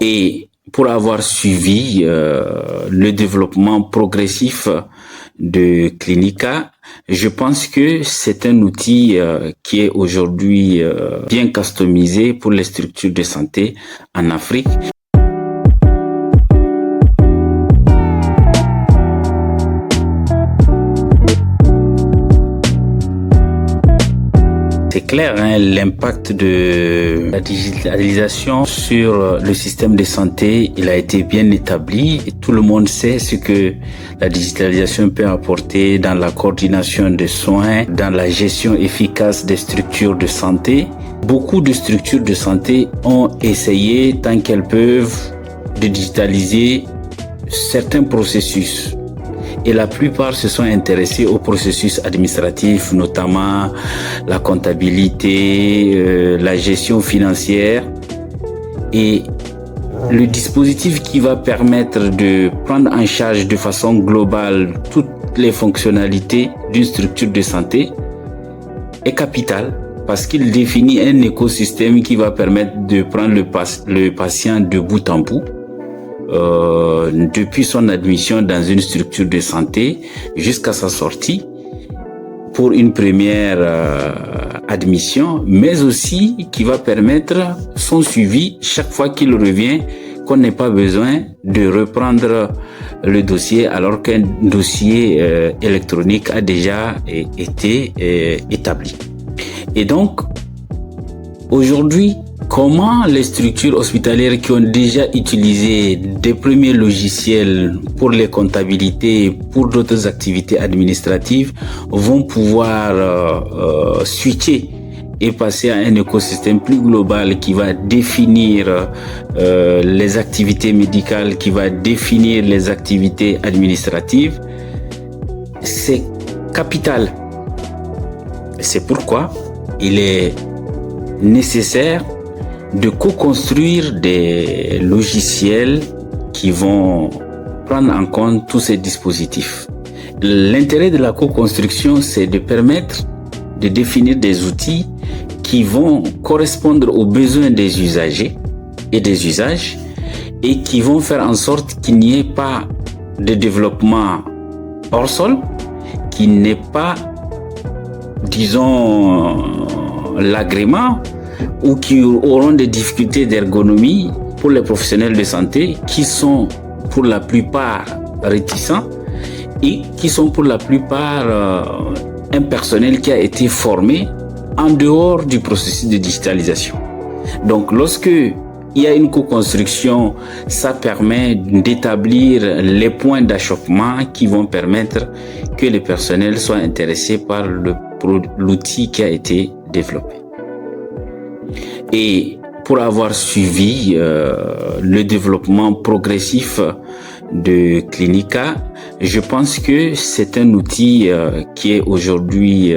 Et pour avoir suivi le développement progressif de Clinica, je pense que c'est un outil qui est aujourd'hui bien customisé pour les structures de santé en Afrique. C'est clair, l'impact de la digitalisation sur le système de santé, il a été bien établi et tout le monde sait ce que la digitalisation peut apporter dans la coordination des soins, dans la gestion efficace des structures de santé. Beaucoup de structures de santé ont essayé, tant qu'elles peuvent, de digitaliser certains processus. Et la plupart se sont intéressés aux processus administratifs, notamment la comptabilité, la gestion financière. Et le dispositif qui va permettre de prendre en charge de façon globale toutes les fonctionnalités d'une structure de santé est capital parce qu'il définit un écosystème qui va permettre de prendre le patient de bout en bout. Depuis son admission dans une structure de santé jusqu'à sa sortie pour une première admission, mais aussi qui va permettre son suivi chaque fois qu'il revient, qu'on n'ait pas besoin de reprendre le dossier alors qu'un dossier électronique a déjà été établi. Et donc, aujourd'hui, comment les structures hospitalières qui ont déjà utilisé des premiers logiciels pour les comptabilités, pour d'autres activités administratives, vont pouvoir switcher et passer à un écosystème plus global qui va définir les activités médicales, qui va définir les activités administratives, c'est capital. C'est pourquoi il est nécessaire de co-construire des logiciels qui vont prendre en compte tous ces dispositifs. L'intérêt de la co-construction, c'est de permettre de définir des outils qui vont correspondre aux besoins des usagers et des usages et qui vont faire en sorte qu'il n'y ait pas de développement hors sol, qu'il n'ait pas, disons, l'agrément ou qui auront des difficultés d'ergonomie pour les professionnels de santé qui sont pour la plupart réticents et qui sont pour la plupart un personnel qui a été formé en dehors du processus de digitalisation. Donc lorsque il y a une co-construction, ça permet d'établir les points d'achoppement qui vont permettre que les personnels soient intéressés par l'outil qui a été développé. Et pour avoir suivi le développement progressif de Clinica, je pense que c'est un outil qui est aujourd'hui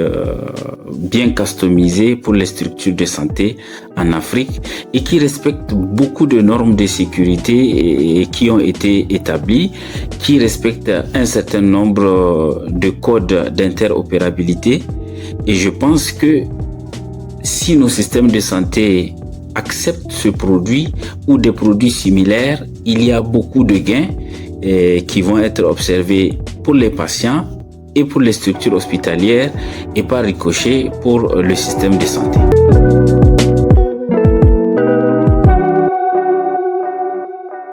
bien customisé pour les structures de santé en Afrique et qui respecte beaucoup de normes de sécurité et qui ont été établies, qui respecte un certain nombre de codes d'interopérabilité. Et je pense que si nos systèmes de santé acceptent ce produit ou des produits similaires, il y a beaucoup de gains qui vont être observés pour les patients et pour les structures hospitalières et par ricochet pour le système de santé.